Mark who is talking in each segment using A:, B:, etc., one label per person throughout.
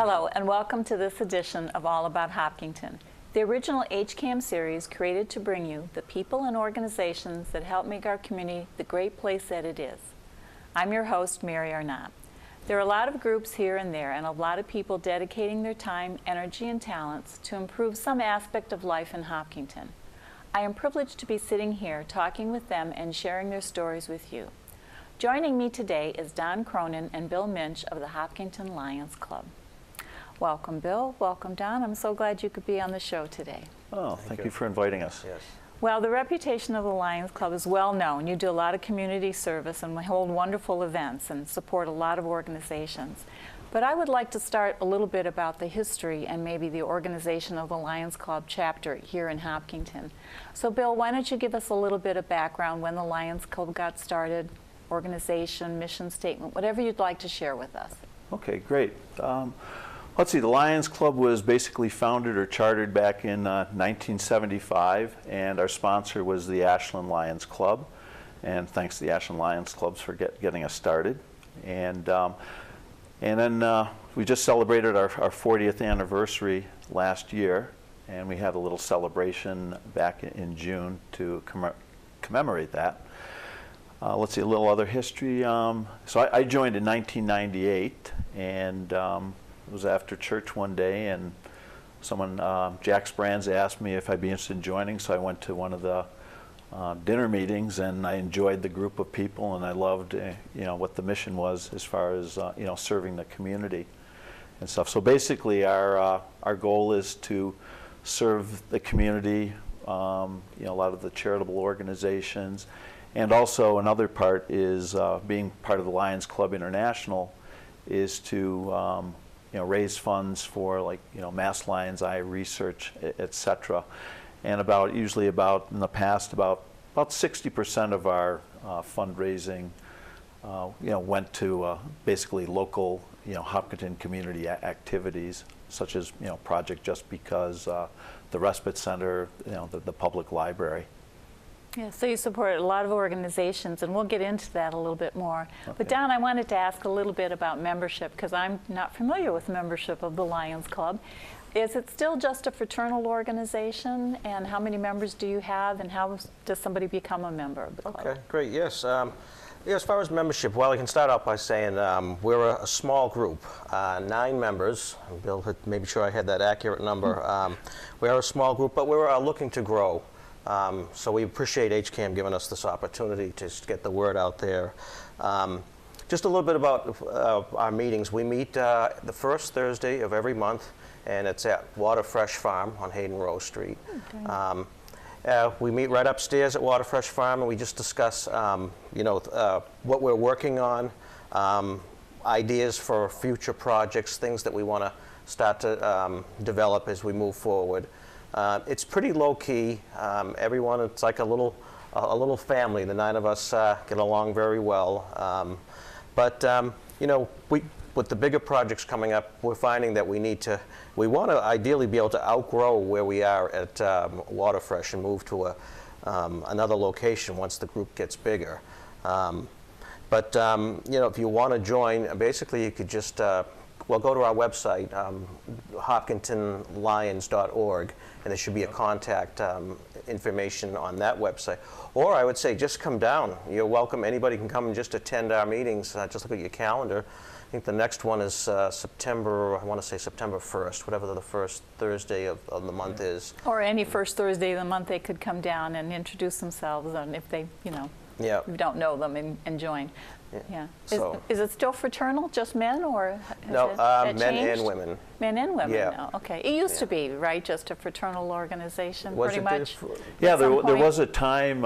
A: Hello, and welcome to this edition of All About Hopkinton, the original HCAM series created to bring you the people and organizations that help make our community the great place that it is. I'm your host, Mary Arnott. There are a lot of groups here and there, and a lot of people dedicating their time, energy, and talents to improve some aspect of life in Hopkinton. I am privileged to be sitting here talking with them and sharing their stories with you. Joining me today is Don Cronin and Bill Minch of the Hopkinton Lions Club. Welcome, Bill. Welcome, Don. I'm so glad you could be on the show today.
B: Oh, thank you for inviting us.
C: Yes.
A: Well, the reputation of the Lions Club is well known. You do a lot of community service and hold wonderful events and support a lot of organizations. But I would like to start a little bit about the history and maybe the organization of the Lions Club chapter here in Hopkinton. So, Bill, why don't you give us a little bit of background when the Lions Club got started, organization, mission statement, whatever you'd like to share with us.
B: Okay, great. Let's see, the Lions Club was basically founded or chartered back in 1975, and our sponsor was the Ashland Lions Club. And thanks to the Ashland Lions Clubs for getting us started. And then we just celebrated our 40th anniversary last year, and we had a little celebration back in June to commemorate that. Let's see, a little other history. So I joined in 1998, and it was after church one day, and someone, Jack Sprans, asked me if I'd be interested in joining, so I went to one of the dinner meetings, and I enjoyed the group of people, and I loved what the mission was as far as serving the community and stuff. So basically our goal is to serve the community, a lot of the charitable organizations, and also another part is being part of the Lions Club International is to raise funds for Mass Lions Eye research, etc. And usually in the past about 60% of our fundraising went to basically local Hopkinton community activities such as Project Just Because, the Respite Center, the public library.
A: Yeah, so you support a lot of organizations, and we'll get into that a little bit more. Okay. But Don, I wanted to ask a little bit about membership, because I'm not familiar with membership of the Lions Club. Is it still just a fraternal organization, and how many members do you have, and how does somebody become a member of the club?
C: Okay, great, yes. As far as membership, well, I can start out by saying we're a small group, 9 members. Bill had made sure I had that accurate number. We are a small group, but we're looking to grow. So we appreciate HCAM giving us this opportunity to get the word out there. Just a little bit about our meetings. We meet the first Thursday of every month, and it's at Waterfresh Farm on Hayden Row Street. Okay. We meet right upstairs at Waterfresh Farm, and we just discuss what we're working on, ideas for future projects, things that we want to start to develop as we move forward. It's pretty low-key. Everyone, it's like a little family. The 9 of us get along very well. With the bigger projects coming up, we're finding that we want to ideally be able to outgrow where we are at Waterfresh and move to another location once the group gets bigger. If you want to join, basically you could just go to our website, hopkintonlions.org, and there should be a contact information on that website. Or I would say just come down. You're welcome. Anybody can come and just attend our meetings. Just look at your calendar. I think the next one is September 1st, whatever the first Thursday of the month is.
A: Or any first Thursday of the month they could come down and introduce themselves, and if they,
C: yeah,
A: you don't know them, and join.
C: Yeah.
A: Is it still fraternal, just men, or
C: no? Men
A: changed?
C: And women.
A: Men and women.
C: Yeah.
A: No. Okay. It used to be, right, just a fraternal organization,
C: Was
A: pretty much.
B: Yeah, there was a time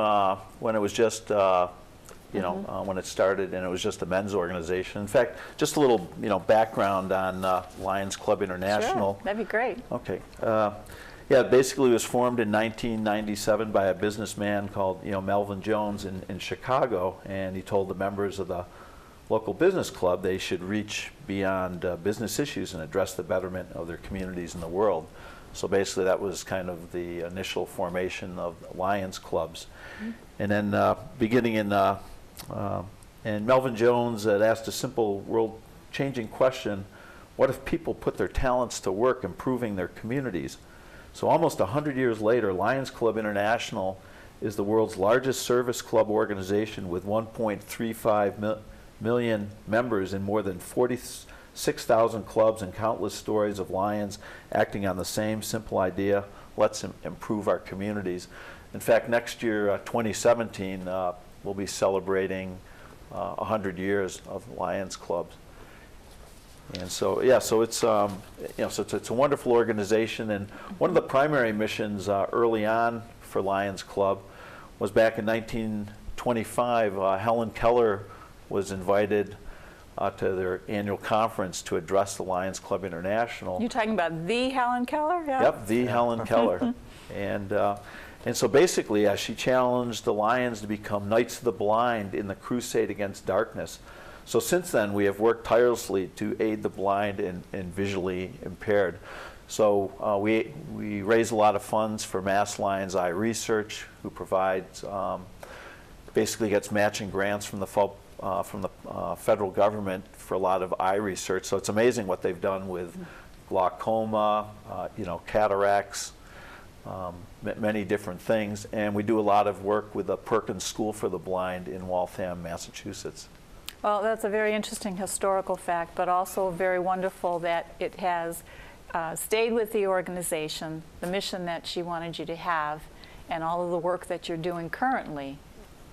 B: when it was just when it started, and it was just a men's organization. In fact, just a little background on Lions Club International.
A: Sure, that'd be great.
B: Okay. Yeah, basically it was formed in 1997 by a businessman called Melvin Jones in Chicago, and he told the members of the local business club they should reach beyond business issues and address the betterment of their communities in the world. So basically that was kind of the initial formation of Lions Clubs. Mm-hmm. And then beginning in and Melvin Jones had asked a simple world-changing question: What if people put their talents to work improving their communities? So almost 100 years later, Lions Club International is the world's largest service club organization with 1.35 million members in more than 46,000 clubs and countless stories of Lions acting on the same simple idea: let's improve our communities. In fact, next year, 2017, we'll be celebrating 100 years of Lions clubs. And so, yeah, so it's so it's a wonderful organization. And one of the primary missions early on for Lions Club was back in 1925. Helen Keller was invited to their annual conference to address the Lions Club International.
A: You're talking about the Helen Keller? Yeah.
B: Yep, the Helen Keller. And so basically, she challenged the Lions to become Knights of the Blind in the crusade against darkness. So since then, we have worked tirelessly to aid the blind and visually impaired. So we raise a lot of funds for Mass Lions Eye Research, who provides, basically gets matching grants from the federal government for a lot of eye research. So it's amazing what they've done with glaucoma, cataracts, many different things. And we do a lot of work with the Perkins School for the Blind in Waltham, Massachusetts.
A: Well, that's a very interesting historical fact, but also very wonderful that it has stayed with the organization, the mission that she wanted you to have, and all of the work that you're doing currently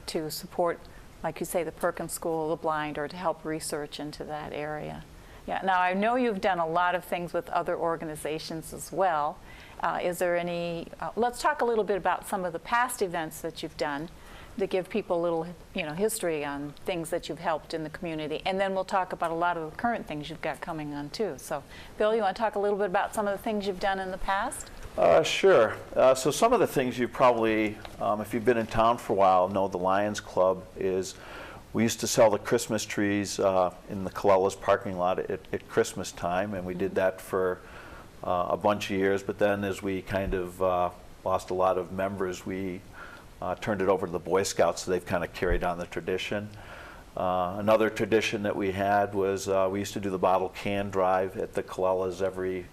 A: to support, like you say, the Perkins School of the Blind, or to help research into that area. Yeah. Now, I know you've done a lot of things with other organizations as well. Is there any, let's talk a little bit about some of the past events that you've done to give people a little, history on things that you've helped in the community. And then we'll talk about a lot of the current things you've got coming on too. So, Bill, you want to talk a little bit about some of the things you've done in the past?
B: Sure. So some of the things you probably, if you've been in town for a while, know the Lions Club is, we used to sell the Christmas trees in the Collella's parking lot at Christmas time, and we did that for a bunch of years. But then as we kind of lost a lot of members, we turned it over to the Boy Scouts, so they've kind of carried on the tradition. Another tradition that we had was we used to do the bottle can drive at the Collella's every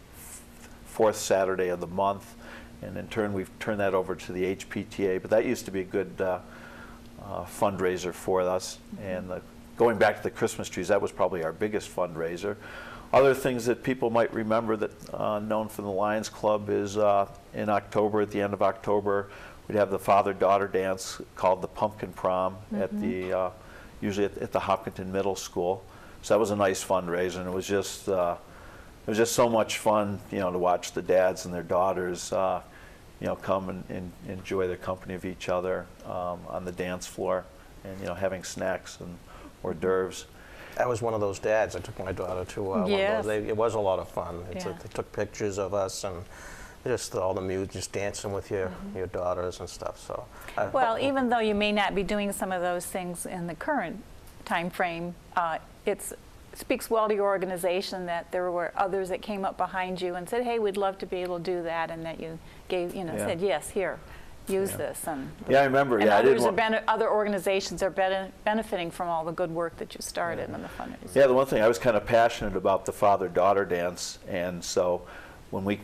B: fourth Saturday of the month, and in turn we've turned that over to the HPTA, but that used to be a good fundraiser for us. And going back to the Christmas trees, that was probably our biggest fundraiser. Other things that people might remember that known from the Lions Club is in October, at the end of October, we'd have the father-daughter dance called the Pumpkin Prom at the usually at the Hopkinton Middle School. So that was a nice fundraiser, and it was just so much fun, to watch the dads and their daughters, come and enjoy the company of each other on the dance floor, and having snacks and hors d'oeuvres.
C: I was one of those dads. I took my daughter to one of those. It was a lot of fun. They took pictures of us and just all the music, just dancing with your daughters and stuff. So,
A: well, even though you may not be doing some of those things in the current time frame, it speaks well to your organization that there were others that came up behind you and said, "Hey, we'd love to be able to do that," and that you gave, said, "Yes, here, use this." And
B: I remember.
A: And other organizations are benefiting from all the good work that you started and the fundraising.
B: Yeah, the one thing I was kind of passionate about the father-daughter dance, and so when we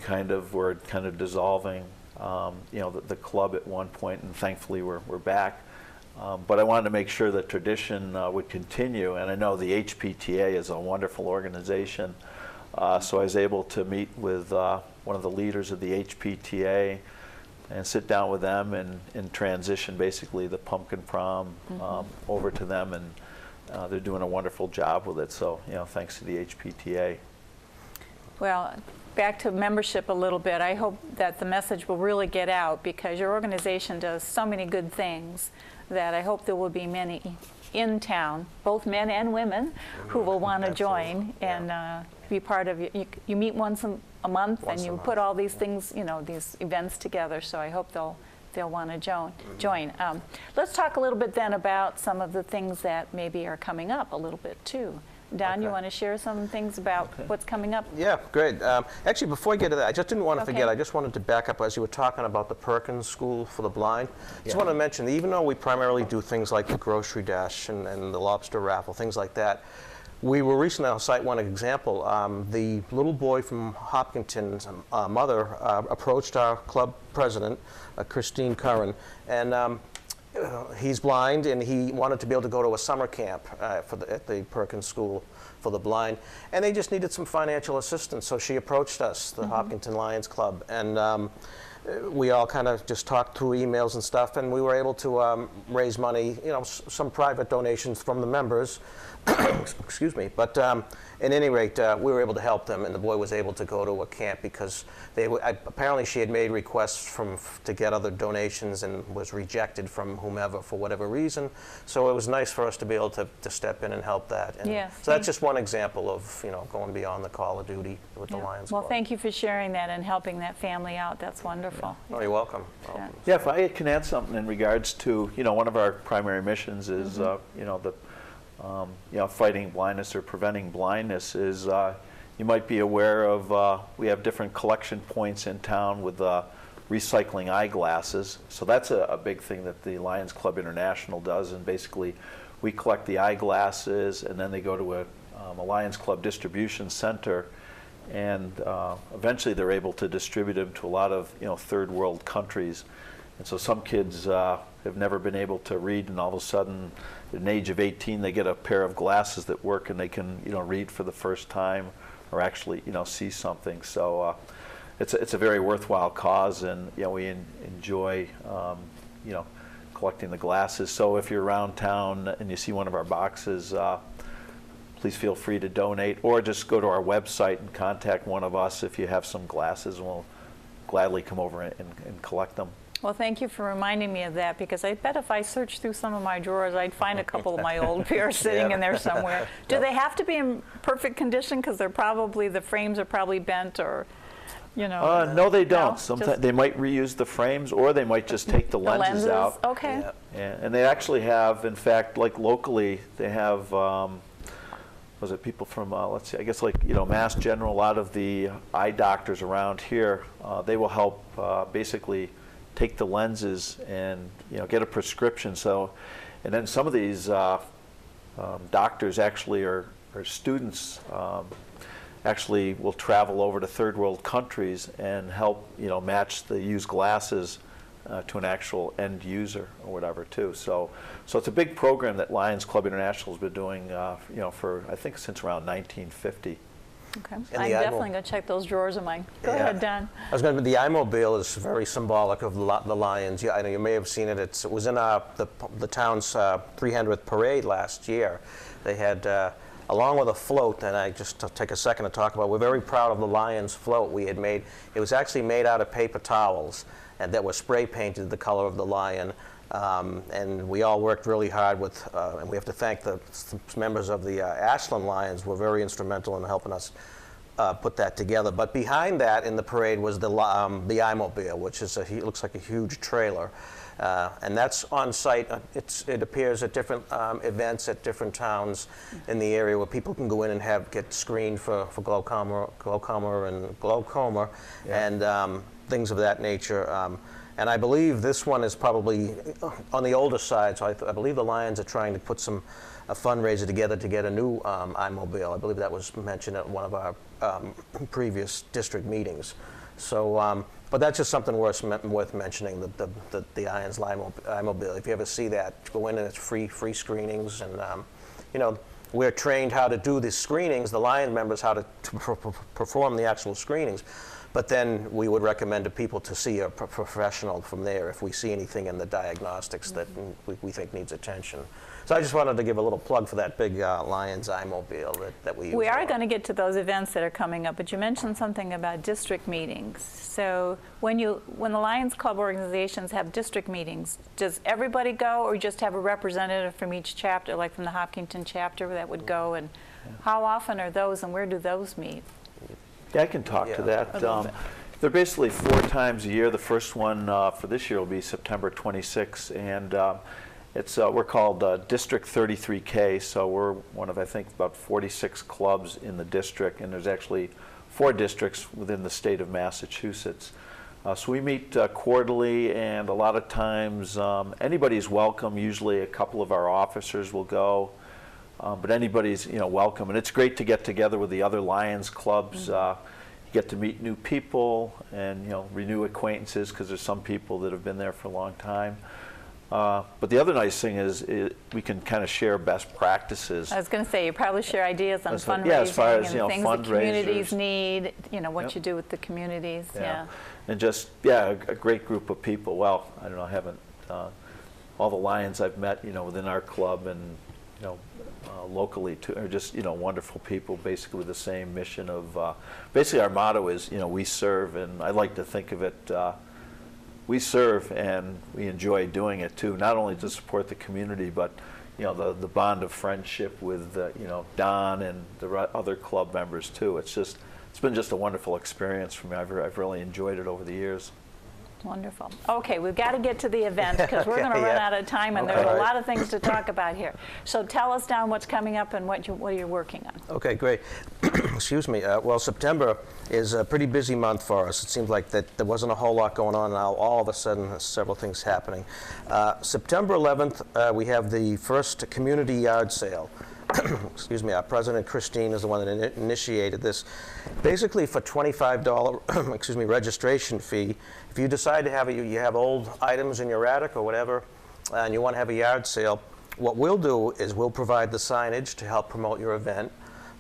B: were dissolving, the club at one point, and thankfully we're back. But I wanted to make sure that tradition would continue, and I know the HPTA is a wonderful organization, so I was able to meet with one of the leaders of the HPTA and sit down with them and transition basically the Pumpkin Prom over to them, and they're doing a wonderful job with it, so thanks to the HPTA.
A: Well, back to membership a little bit, I hope that the message will really get out, because your organization does so many good things that I hope there will be many in town, both men and women, who will want to join and be part of it. You meet once a month and you put all these things, these events together, so I hope they'll want to join. Let's talk a little bit then about some of the things that maybe are coming up a little bit too. Don, you want to share some things about what's coming up?
C: Yeah, great. Actually, before I get to that, I just didn't want to forget, I just wanted to back up as you were talking about the Perkins School for the Blind. Just want to mention, even though we primarily do things like the grocery dash and the lobster raffle, things like that, We were recently, I'll cite one example. The little boy from Hopkinton's mother approached our club president, Christine Curran, and he's blind, and he wanted to be able to go to a summer camp at the Perkins School for the Blind, and they just needed some financial assistance. So she approached us, the Hopkinton Lions Club, and we all kind of just talked through emails and stuff, and we were able to raise money, some private donations from the members. Excuse me. But at any rate, we were able to help them, and the boy was able to go to a camp because apparently she had made requests to get other donations and was rejected from whomever for whatever reason. So it was nice for us to be able to step in and help that. And
A: yes.
C: So that's just one example of going beyond the call of duty with the Lions
A: Well,
C: Club.
A: thank you for sharing that and helping that family out. That's wonderful.
C: Yeah. Oh, you're welcome.
A: Yeah.
B: Yeah, if I can add something in regards to, one of our primary missions is, fighting blindness or preventing blindness is, you might be aware of, we have different collection points in town with recycling eyeglasses. So that's a big thing that the Lions Club International does, and basically we collect the eyeglasses and then they go to a Lions Club distribution center, and eventually they're able to distribute them to a lot of third world countries. And so some kids have never been able to read, and all of a sudden at an age of 18 they get a pair of glasses that work and they can read for the first time, or actually see something. So it's a very worthwhile cause, and we enjoy collecting the glasses. So if you're around town and you see one of our boxes, please feel free to donate, or just go to our website and contact one of us if you have some glasses, and we'll gladly come over and collect them.
A: Well, thank you for reminding me of that, because I bet if I searched through some of my drawers, I'd find a couple of my old pairs sitting in there somewhere. Do they have to be in perfect condition? Because the frames are probably bent, or,
B: No, they don't.
A: No?
B: Sometimes they might reuse the frames, or they might just take the lenses out.
A: Okay.
C: Yeah.
B: And they actually have, in fact, like locally, they have, was it people from, let's see, I guess Mass General, a lot of the eye doctors around here, they will help basically take the lenses and get a prescription. So, and then some of these doctors actually are students, actually will travel over to third world countries and help match the used glasses to an actual end user or whatever too. So it's a big program that Lions Club International has been doing for, I think, since around 1950.
A: Okay. I'm definitely going to check those drawers of mine. Go ahead, Don.
C: The I-Mobile is very symbolic of the Lions. I know you may have seen it. It was in the town's 300th parade last year. They had, along with a float, and I just take a second to talk about, we're very proud of the Lions float we had made. It was actually made out of paper towels, and that were spray painted the color of the lion. And we all worked really hard with, and we have to thank the members of the Ashland Lions were very instrumental in helping us put that together. But behind that in the parade was the I-Mobile, which is it looks like a huge trailer. And that's on site. It appears at different events at different towns in the area where people can go in and get screened for glaucoma and things of that nature. And I believe this one is probably on the older side, so I believe the Lions are trying to put a fundraiser together to get a new I-Mobile. I believe that was mentioned at one of our previous district meetings. So, but that's just something worth mentioning, the Lions I-Mobile. If you ever see that, go in and it's free screenings. And, we're trained how to do the screenings, the Lion members, how to perform the actual screenings. But then we would recommend to people to see a professional from there if we see anything in the diagnostics that we think needs attention. So I just wanted to give a little plug for that big Lions I-Mobile that we use.
A: We are going to get to those events that are coming up, but you mentioned something about district meetings. So when the Lions Club organizations have district meetings, does everybody go, or just have a representative from each chapter, like from the Hopkinton chapter that would go? And how often are those, and where do those meet?
B: Yeah, I can talk to that. They're basically 4 times a year. The first one for this year will be September 26th, and we're called District 33K, so we're one of, I think, about 46 clubs in the district, and there's actually 4 districts within the state of Massachusetts. So we meet quarterly, and a lot of times anybody's welcome. Usually a couple of our officers will go. But anybody's welcome, and it's great to get together with the other Lions clubs. You get to meet new people and renew acquaintances, because there's some people that have been there for a long time. But the other nice thing is we can kind of share best practices.
A: I was going to say, you probably share ideas on fundraising,
B: yeah, as far as,
A: and things that communities
B: fundraisers.
A: need, what
B: Yep.
A: you do with the communities. Yeah.
B: And just, a great group of people. Well, I don't know, I haven't, all the Lions I've met, within our club and, locally too, are just, wonderful people, basically with the same mission of, basically our motto is, we serve, and I like to think of it, we serve and we enjoy doing it too, not only to support the community, but the bond of friendship with Don and the other club members too. It's been just a wonderful experience for me. I've really enjoyed it over the years.
A: Wonderful. Okay, we've got to get to the event, because we're going to
C: Okay,
A: run
C: yeah.
A: out of time, and
C: Okay.
A: there's a
C: All right.
A: lot of things to talk about here. So tell us, Don, what's coming up and what you're working on.
C: Okay, great. Excuse me. Well, September is a pretty busy month for us. It seems like that there wasn't a whole lot going on. Now, all of a sudden, there's several things happening. September 11th, we have the first community yard sale. Excuse me. Our president, Christine, is the one that initiated this. Basically, for $25 excuse me, registration fee, if you decide to have you have old items in your attic or whatever, and you want to have a yard sale, what we'll do is we'll provide the signage to help promote your event.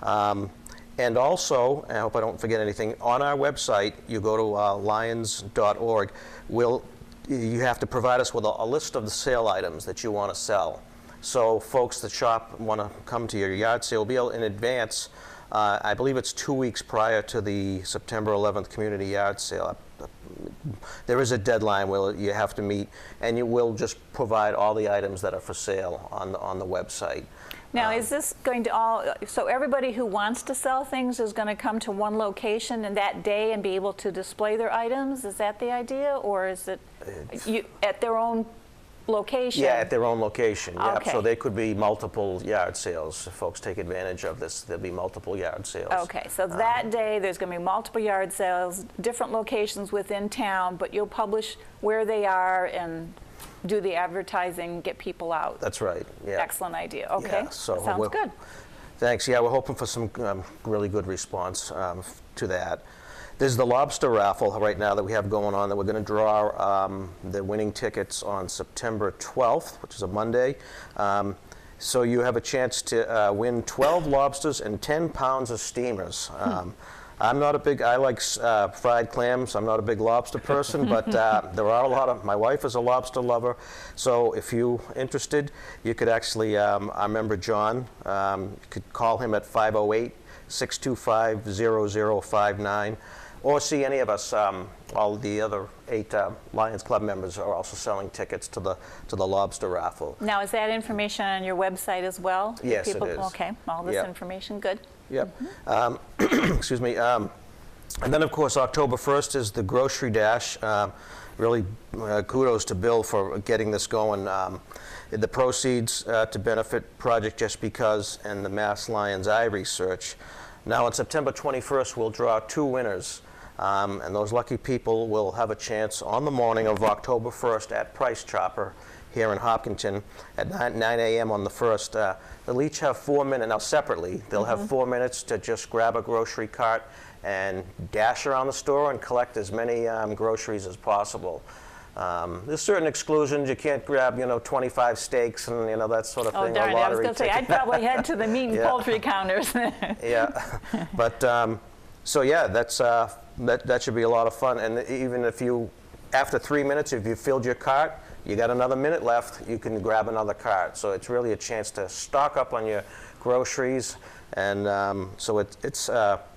C: And also, I hope I don't forget anything, on our website, you go to lions.org, you have to provide us with a list of the sale items that you want to sell. So folks that shop want to come to your yard sale will be able in advance. I believe it's 2 weeks prior to the September 11th community yard sale. There is a deadline where you have to meet, and you will just provide all the items that are for sale on the website.
A: Now, is this going to so everybody who wants to sell things is going to come to one location in that day and be able to display their items? Is that the idea, or is it at their own location?
C: Yeah, at their own location. Yeah.
A: Okay.
C: So there could be multiple yard sales. If folks take advantage of this, there'll be multiple yard sales.
A: Okay, so that day there's going to be multiple yard sales, different locations within town, but you'll publish where they are and do the advertising, get people out.
C: That's right. Yeah.
A: Excellent idea. Okay,
C: Yeah, so
A: that sounds good.
C: Thanks. Yeah, we're hoping for some really good response to that. There's the lobster raffle right now that we have going on that we're going to draw the winning tickets on September 12th, which is a Monday. So you have a chance to win 12 lobsters and 10 pounds of steamers. I'm not a big, I like fried clams. I'm not a big lobster person, but there are a lot of, my wife is a lobster lover. So if you're interested, you could actually, I remember John, you could call him at 508-625-0059. Or see any of us. All the other 8 Lions Club members are also selling tickets to the lobster raffle.
A: Now, is that information on your website as well?
C: Yes, it is.
A: Okay, all this
C: Yep.
A: information, good.
C: Yep. Excuse me. And then, of course, October 1st is the Grocery Dash. Really, kudos to Bill for getting this going. The proceeds to benefit Project Just Because and the Mass Lions Eye Research. Now, on September 21st, we'll draw 2 winners. And those lucky people will have a chance on the morning of October 1st at Price Chopper here in Hopkinton at 9 a.m. on the 1st. They'll each have 4 minutes. Now, separately, they'll have 4 minutes to just grab a grocery cart and dash around the store and collect as many groceries as possible. There's certain exclusions. You can't grab, 25 steaks and, that sort of thing.
A: Oh, darn it. I was going to say, I'd
C: ticket.
A: probably head to the meat and poultry counters.
C: Yeah, but so yeah, that should be a lot of fun. And even if after 3 minutes, if you filled your cart, you got another minute left, you can grab another cart. So it's really a chance to stock up on your groceries. And so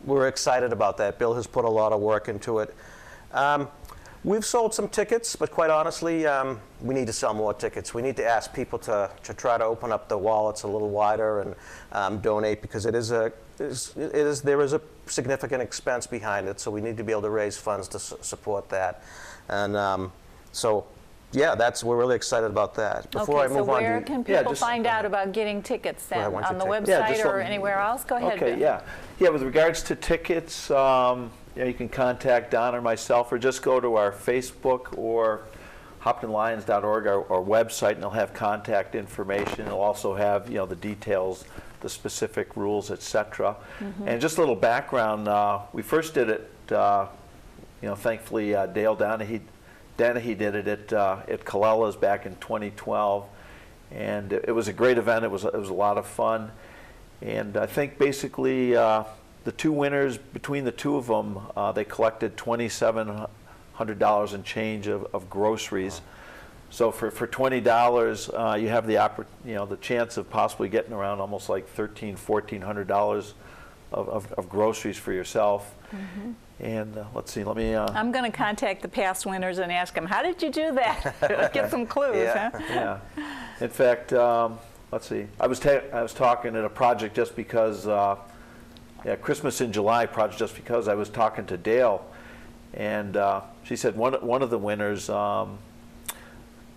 C: we're excited about that. Bill has put a lot of work into it. We've sold some tickets, but quite honestly, we need to sell more tickets. We need to ask people to try to open up their wallets a little wider and donate, because there is a significant expense behind it. So we need to be able to raise funds to support that. And so, yeah, we're really excited about that. Before I
A: Okay,
C: move
A: so
C: on,
A: where can people find out about getting tickets then?
C: why don't you
A: On the
C: take-
B: Yeah,
A: website
B: just
A: or
B: let me-
A: anywhere else? Go ahead,
B: Okay,
A: Bill.
B: yeah. Yeah, with regards to tickets, you can contact Don or myself, or just go to our Facebook or hopkintonlions.org, our website, and it'll have contact information. It'll also have, you know, the details, the specific rules, etc. And just a little background, we first did it, you know, thankfully Dale Donahue did it at Colella's back in 2012, and it was a great event. It was a lot of fun, and I think basically the two winners, between the two of them, they collected $2,700 and change of groceries. So for $20, you have the chance of possibly getting around almost like $1,400 of groceries for yourself. And let's see, let me.
A: I'm going to contact the past winners and ask them, how did you do that? Get some clues,
C: Yeah.
A: huh?
B: Yeah. In fact, let's see. I was talking at a project just because. Christmas in July project just because I was talking to Dale, and she said one of the winners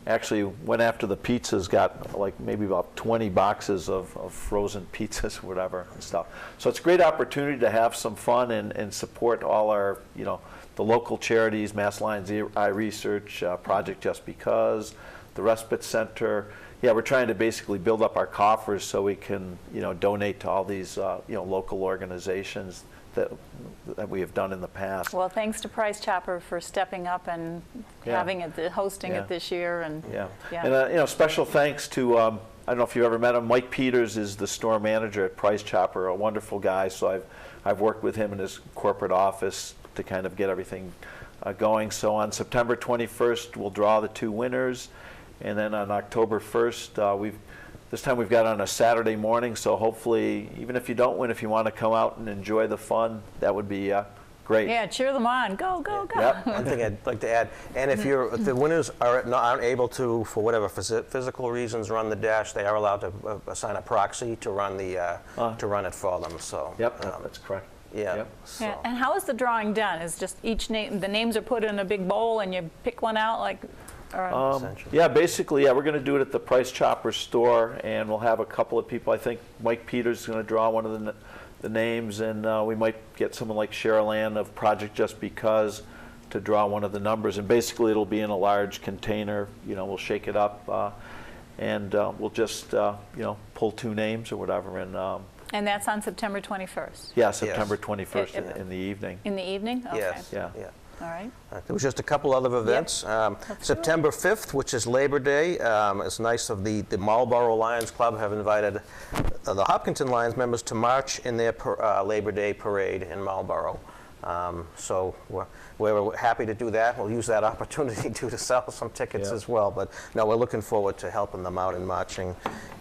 B: actually went after the pizzas, got like maybe about 20 boxes of frozen pizzas or whatever and stuff. So it's a great opportunity to have some fun and support all our, you know, the local charities, Mass Lions Eye Research, Project Just Because, the Respite Center. Yeah, we're trying to basically build up our coffers so we can, you know, donate to all these, you know, local organizations that we have done in the past.
A: Well, thanks to Price Chopper for stepping up and having it, hosting it this year. And
B: and you know, special thanks to I don't know if you've ever met him. Mike Peters is the store manager at Price Chopper, a wonderful guy. So I've worked with him in his corporate office to kind of get everything going. So on September 21st, we'll draw the two winners, and then on October 1st, this time we've got on a Saturday morning, so hopefully, even if you don't win, if you want to come out and enjoy the fun, that would be great.
A: yeah, cheer them on. Go, go, go.
B: Yep.
C: One thing I'd like to add, and if the winners aren't able to, for whatever physical reasons, run the dash, they are allowed to assign a proxy to run it for them. So.
B: Yep, that's correct.
C: Yeah.
B: Yep.
C: So.
A: Yeah. And how is the drawing done? Is just each name, the names are put in a big bowl and you pick one out like?
B: Yeah, basically, we're going to do it at the Price Chopper store, and we'll have a couple of people. I think Mike Peters is going to draw one of the names, and we might get someone like Cheryl Ann of Project Just Because to draw one of the numbers. And basically, it'll be in a large container. You know, we'll shake it up, and we'll just you know, pull two names or whatever.
A: And that's on September 21st?
B: Yeah, September 21st in the evening.
A: In the evening? Okay.
C: Yes.
B: Yeah.
A: All right.
C: There was just a couple other events. September 5th, which is Labor Day. It's nice of the Marlboro Lions Club have invited the Hopkinton Lions members to march in their Labor Day parade in Marlboro. So we're happy to do that. We'll use that opportunity to sell some tickets as well. But no, we're looking forward to helping them out and marching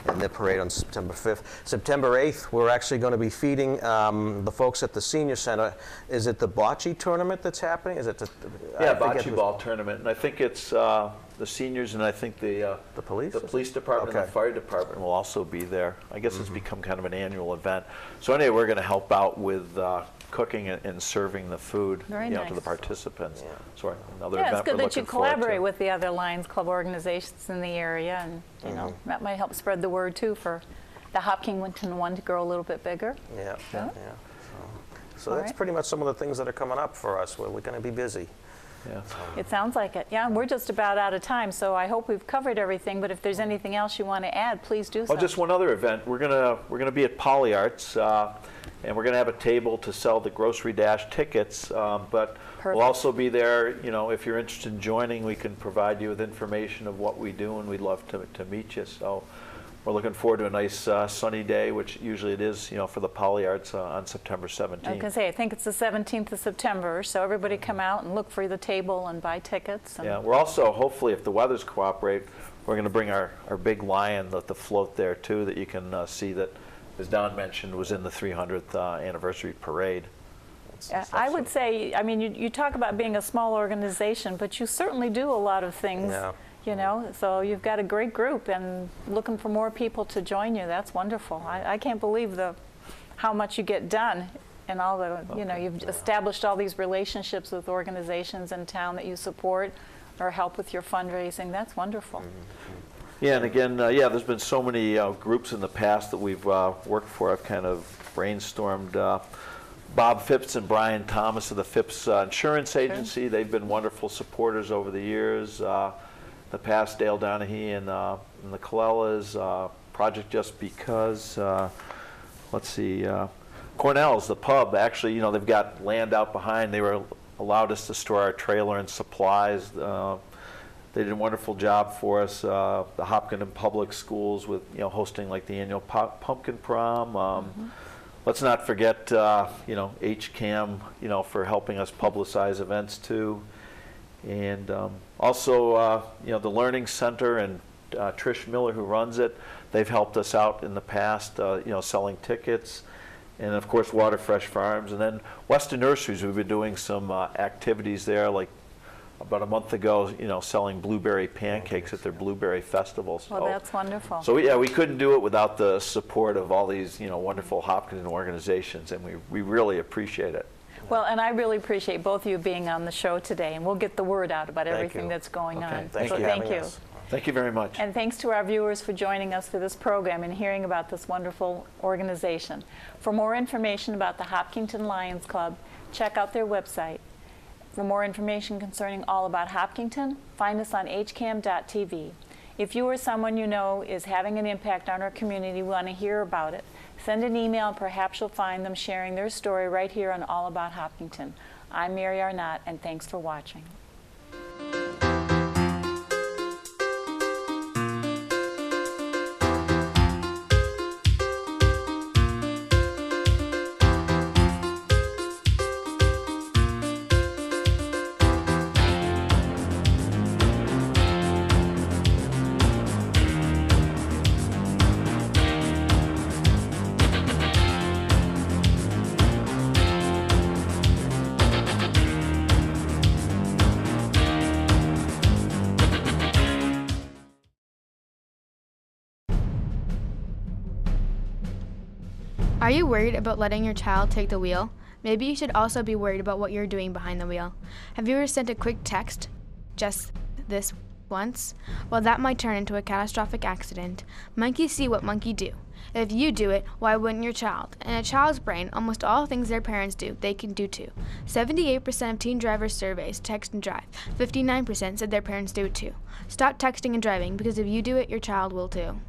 C: in their parade on September 5th. September 8th, we're actually going to be feeding the folks at the Senior Center. Is it the bocce tournament that's happening? Is it the
B: bocce ball tournament, and I think it's the seniors, and I think the
C: police
B: department and the fire department will also be there. I guess it's become kind of an annual event. So anyway, we're going to help out with cooking and serving the food,
A: Very
B: to
A: nice.
B: the participants.
C: Yeah.
B: So another
A: Yeah,
B: event
A: it's good
B: we're
A: that you
B: looking forward to.
A: collaborate with the other Lions Club organizations in the area, and you know, that might help spread the word too for the Hopkinton one to grow a little bit bigger.
C: Yeah.
A: Yeah.
C: So
A: All
C: that's
A: right.
C: pretty much some of the things that are coming up for us. We're going to be busy.
B: Yeah.
A: It sounds like it. Yeah, we're just about out of time, so I hope we've covered everything, but if there's anything else you want to add, please do so.
B: Oh, just one other event. We're gonna be at Polyarts, and we're gonna have a table to sell the Grocery Dash tickets. But
A: Perfect.
B: we'll also be there. You know, if you're interested in joining, we can provide you with information of what we do, and we'd love to meet you. So we're looking forward to a nice sunny day, which usually it is, you know, for the Polyarts on September 17th.
A: I was going to say, I think it's the 17th of September, so everybody come out and look for the table and buy tickets. And
B: Yeah, we're also, hopefully, if the weathers cooperate, we're going to bring our big lion, the float there too, that you can see that, as Don mentioned, was in the 300th anniversary parade.
A: I would say, I mean, you talk about being a small organization, but you certainly do a lot of things.
C: Yeah.
A: You know, so you've got a great group, and looking for more people to join you. That's wonderful. I can't believe how much you get done, and all the, you know, you've established all these relationships with organizations in town that you support or help with your fundraising. That's wonderful.
B: Yeah, and again, there's been so many groups in the past that we've worked for. I've kind of brainstormed. Bob Phipps and Brian Thomas of the Phipps Insurance Agency. They've been wonderful supporters over the years. the past, Dale Donahue and the Colellas, Project Just Because, let's see, Cornell's, the pub, actually, you know, they've got land out behind. They were allowed us to store our trailer and supplies. They did a wonderful job for us. The Hopkinton Public Schools with, you know, hosting like the annual pumpkin prom. Let's not forget, you know, HCAM, you know, for helping us publicize events too. And also, you know, the Learning Center and Trish Miller, who runs it, they've helped us out in the past, you know, selling tickets. And of course, Water Fresh Farms. And then Western Nurseries, we've been doing some activities there, like about a month ago, you know, selling blueberry pancakes at their Blueberry Festival. So,
A: Well, that's wonderful.
B: so yeah, we couldn't do it without the support of all these, you know, wonderful Hopkinton organizations, and we really appreciate it.
A: Well, and I really appreciate both of you being on the show today, and we'll get the word out about
C: Thank
A: everything
C: you.
A: that's going
B: Okay,
A: on.
B: thank
A: So
B: you.
A: thank you.
B: Thank you very much.
A: And thanks to our viewers for joining us for this program and hearing about this wonderful organization. For more information about the Hopkinton Lions Club, check out their website. For more information concerning all about Hopkinton, find us on hcam.tv. If you or someone you know is having an impact on our community, we want to hear about it, send an email and perhaps you'll find them sharing their story right here on All About Hopkinton. I'm Mary Arnott, and thanks for watching.
D: Are you worried about letting your child take the wheel? Maybe you should also be worried about what you're doing behind the wheel. Have you ever sent a quick text, just this once? Well, that might turn into a catastrophic accident. Monkeys see what monkeys do. If you do it, why wouldn't your child? In a child's brain, almost all things their parents do, they can do too. 78% of teen drivers surveys text and drive. 59% said their parents do it too. Stop texting and driving, because if you do it, your child will too.